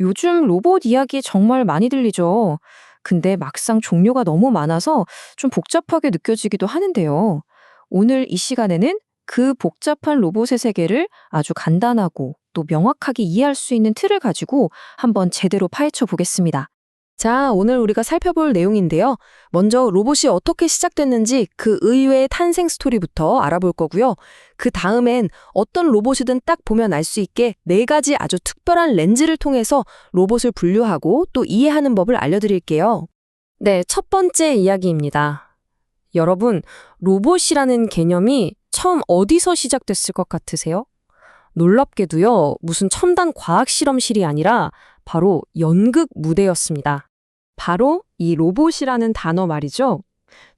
요즘 로봇 이야기 정말 많이 들리죠. 근데 막상 종류가 너무 많아서 좀 복잡하게 느껴지기도 하는데요. 오늘 이 시간에는 그 복잡한 로봇의 세계를 아주 간단하고 또 명확하게 이해할 수 있는 틀을 가지고 한번 제대로 파헤쳐 보겠습니다. 자, 오늘 우리가 살펴볼 내용인데요. 먼저 로봇이 어떻게 시작됐는지 그 의외의 탄생 스토리부터 알아볼 거고요. 그 다음엔 어떤 로봇이든 딱 보면 알 수 있게 네 가지 아주 특별한 렌즈를 통해서 로봇을 분류하고 또 이해하는 법을 알려드릴게요. 네, 첫 번째 이야기입니다. 여러분, 로봇이라는 개념이 처음 어디서 시작됐을 것 같으세요? 놀랍게도요, 무슨 첨단 과학 실험실이 아니라 바로 연극 무대였습니다. 바로 이 로봇이라는 단어 말이죠.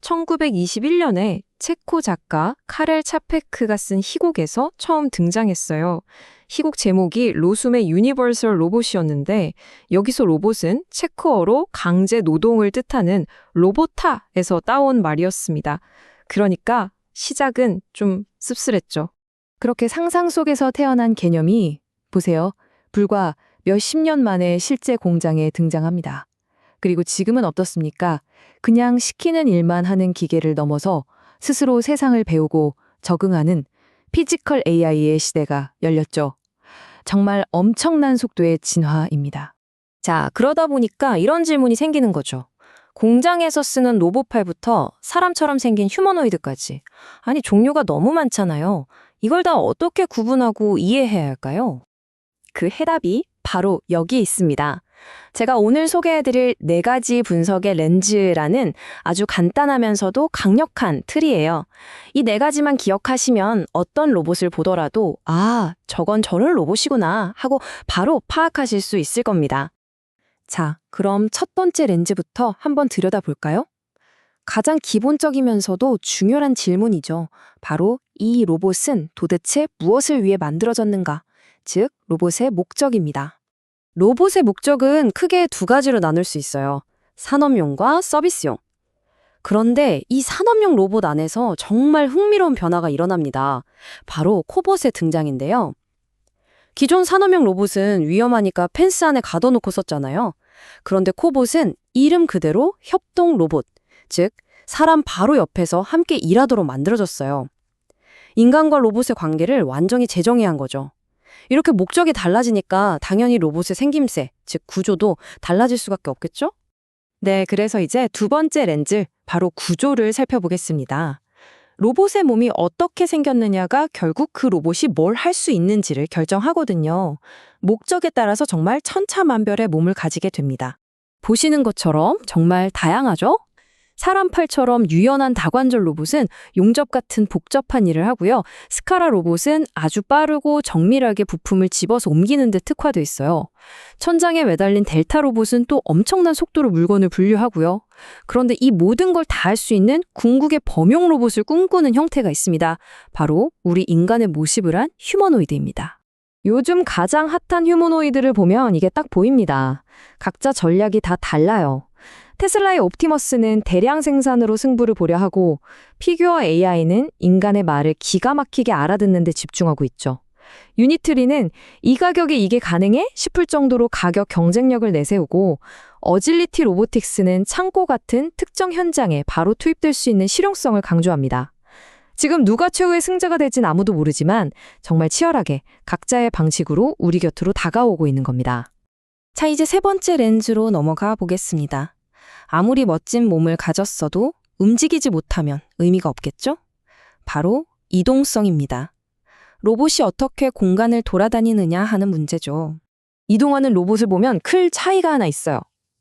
1921년에 체코 작가 카렐 차페크가 쓴 희곡에서 처음 등장했어요. 희곡 제목이 로숨의 유니버설 로봇이었는데 여기서 로봇은 체코어로 강제 노동을 뜻하는 로보타에서 따온 말이었습니다. 그러니까 시작은 좀 씁쓸했죠. 그렇게 상상 속에서 태어난 개념이 보세요. 불과 몇십 년 만에 실제 공장에 등장합니다. 그리고 지금은 어떻습니까? 그냥 시키는 일만 하는 기계를 넘어서 스스로 세상을 배우고 적응하는 피지컬 AI의 시대가 열렸죠. 정말 엄청난 속도의 진화입니다. 자, 그러다 보니까 이런 질문이 생기는 거죠. 공장에서 쓰는 로봇팔부터 사람처럼 생긴 휴머노이드까지. 아니, 종류가 너무 많잖아요. 이걸 다 어떻게 구분하고 이해해야 할까요? 그 해답이 바로 여기 있습니다. 제가 오늘 소개해드릴 네 가지 분석의 렌즈라는 아주 간단하면서도 강력한 틀이에요. 이 네 가지만 기억하시면 어떤 로봇을 보더라도 아, 저건 저런 로봇이구나 하고 바로 파악하실 수 있을 겁니다. 자, 그럼 첫 번째 렌즈부터 한번 들여다볼까요? 가장 기본적이면서도 중요한 질문이죠. 바로 이 로봇은 도대체 무엇을 위해 만들어졌는가? 즉, 로봇의 목적입니다. 로봇의 목적은 크게 두 가지로 나눌 수 있어요. 산업용과 서비스용. 그런데 이 산업용 로봇 안에서 정말 흥미로운 변화가 일어납니다. 바로 코봇의 등장인데요. 기존 산업용 로봇은 위험하니까 펜스 안에 가둬놓고 썼잖아요. 그런데 코봇은 이름 그대로 협동 로봇, 즉 사람 바로 옆에서 함께 일하도록 만들어졌어요. 인간과 로봇의 관계를 완전히 재정의한 거죠. 이렇게 목적이 달라지니까 당연히 로봇의 생김새, 즉 구조도 달라질 수밖에 없겠죠? 네, 그래서 이제 두 번째 렌즈, 바로 구조를 살펴보겠습니다. 로봇의 몸이 어떻게 생겼느냐가 결국 그 로봇이 뭘 할 수 있는지를 결정하거든요. 목적에 따라서 정말 천차만별의 몸을 가지게 됩니다. 보시는 것처럼 정말 다양하죠? 사람 팔처럼 유연한 다관절 로봇은 용접 같은 복잡한 일을 하고요. 스카라 로봇은 아주 빠르고 정밀하게 부품을 집어서 옮기는 데 특화돼 있어요. 천장에 매달린 델타 로봇은 또 엄청난 속도로 물건을 분류하고요. 그런데 이 모든 걸 다 할 수 있는 궁극의 범용 로봇을 꿈꾸는 형태가 있습니다. 바로 우리 인간의 모습을 한 휴머노이드입니다. 요즘 가장 핫한 휴머노이드를 보면 이게 딱 보입니다. 각자 전략이 다 달라요. 테슬라의 옵티머스는 대량 생산으로 승부를 보려 하고 피규어 AI는 인간의 말을 기가 막히게 알아듣는 데 집중하고 있죠. 유니트리는 이 가격에 이게 가능해? 싶을 정도로 가격 경쟁력을 내세우고 어질리티 로보틱스는 창고 같은 특정 현장에 바로 투입될 수 있는 실용성을 강조합니다. 지금 누가 최후의 승자가 될진 아무도 모르지만 정말 치열하게 각자의 방식으로 우리 곁으로 다가오고 있는 겁니다. 자, 이제 세 번째 렌즈로 넘어가 보겠습니다. 아무리 멋진 몸을 가졌어도 움직이지 못하면 의미가 없겠죠? 바로 이동성입니다. 로봇이 어떻게 공간을 돌아다니느냐 하는 문제죠. 이동하는 로봇을 보면 큰 차이가 하나 있어요.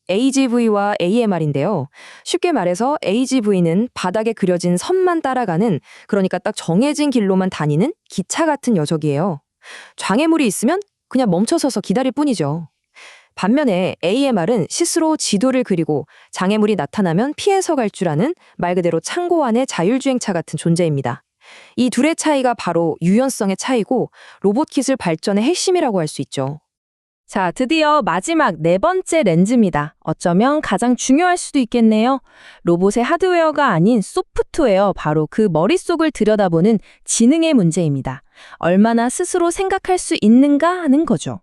AGV와 AMR인데요. 쉽게 말해서 AGV는 바닥에 그려진 선만 따라가는, 그러니까 딱 정해진 길로만 다니는 기차 같은 녀석이에요. 장애물이 있으면 그냥 멈춰서서 기다릴 뿐이죠. 반면에 AMR은 스스로 지도를 그리고 장애물이 나타나면 피해서 갈 줄 아는 말 그대로 창고 안의 자율주행차 같은 존재입니다. 이 둘의 차이가 바로 유연성의 차이고 로봇 기술 발전의 핵심이라고 할 수 있죠. 자, 드디어 마지막 네 번째 렌즈입니다. 어쩌면 가장 중요할 수도 있겠네요. 로봇의 하드웨어가 아닌 소프트웨어, 바로 그 머릿속을 들여다보는 지능의 문제입니다. 얼마나 스스로 생각할 수 있는가 하는 거죠.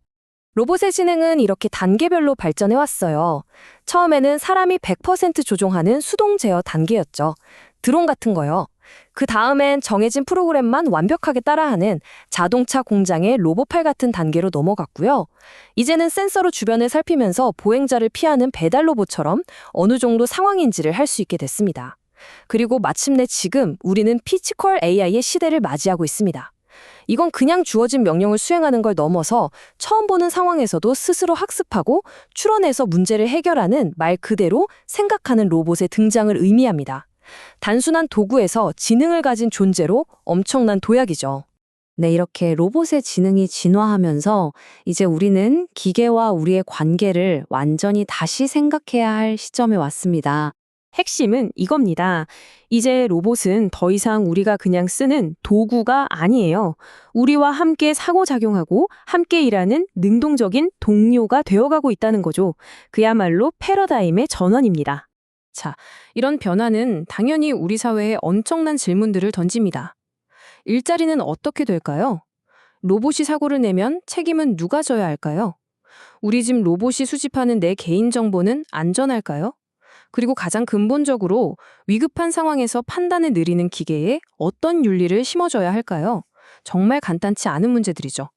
로봇의 지능은 이렇게 단계별로 발전해 왔어요. 처음에는 사람이 100% 조종하는 수동 제어 단계였죠. 드론 같은 거요. 그 다음엔 정해진 프로그램만 완벽하게 따라하는 자동차 공장의 로봇팔 같은 단계로 넘어갔고요. 이제는 센서로 주변을 살피면서 보행자를 피하는 배달 로봇처럼 어느 정도 상황인지를 할 수 있게 됐습니다. 그리고 마침내 지금 우리는 피지컬 AI의 시대를 맞이하고 있습니다. 이건 그냥 주어진 명령을 수행하는 걸 넘어서 처음 보는 상황에서도 스스로 학습하고 추론해서 문제를 해결하는 말 그대로 생각하는 로봇의 등장을 의미합니다. 단순한 도구에서 지능을 가진 존재로 엄청난 도약이죠. 네, 이렇게 로봇의 지능이 진화하면서 이제 우리는 기계와 우리의 관계를 완전히 다시 생각해야 할 시점에 왔습니다. 핵심은 이겁니다. 이제 로봇은 더 이상 우리가 그냥 쓰는 도구가 아니에요. 우리와 함께 상호작용하고 함께 일하는 능동적인 동료가 되어가고 있다는 거죠. 그야말로 패러다임의 전환입니다. 자, 이런 변화는 당연히 우리 사회에 엄청난 질문들을 던집니다. 일자리는 어떻게 될까요? 로봇이 사고를 내면 책임은 누가 져야 할까요? 우리 집 로봇이 수집하는 내 개인정보는 안전할까요? 그리고 가장 근본적으로 위급한 상황에서 판단을 내리는 기계에 어떤 윤리를 심어줘야 할까요? 정말 간단치 않은 문제들이죠.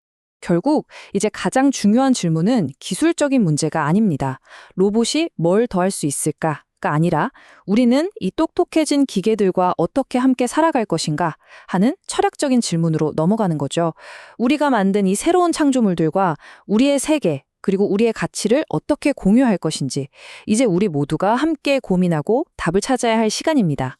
결국 이제 가장 중요한 질문은 기술적인 문제가 아닙니다. 로봇이 뭘 더 할 수 있을까가 아니라 우리는 이 똑똑해진 기계들과 어떻게 함께 살아갈 것인가 하는 철학적인 질문으로 넘어가는 거죠. 우리가 만든 이 새로운 창조물들과 우리의 세계, 그리고 우리의 가치를 어떻게 공유할 것인지 이제 우리 모두가 함께 고민하고 답을 찾아야 할 시간입니다.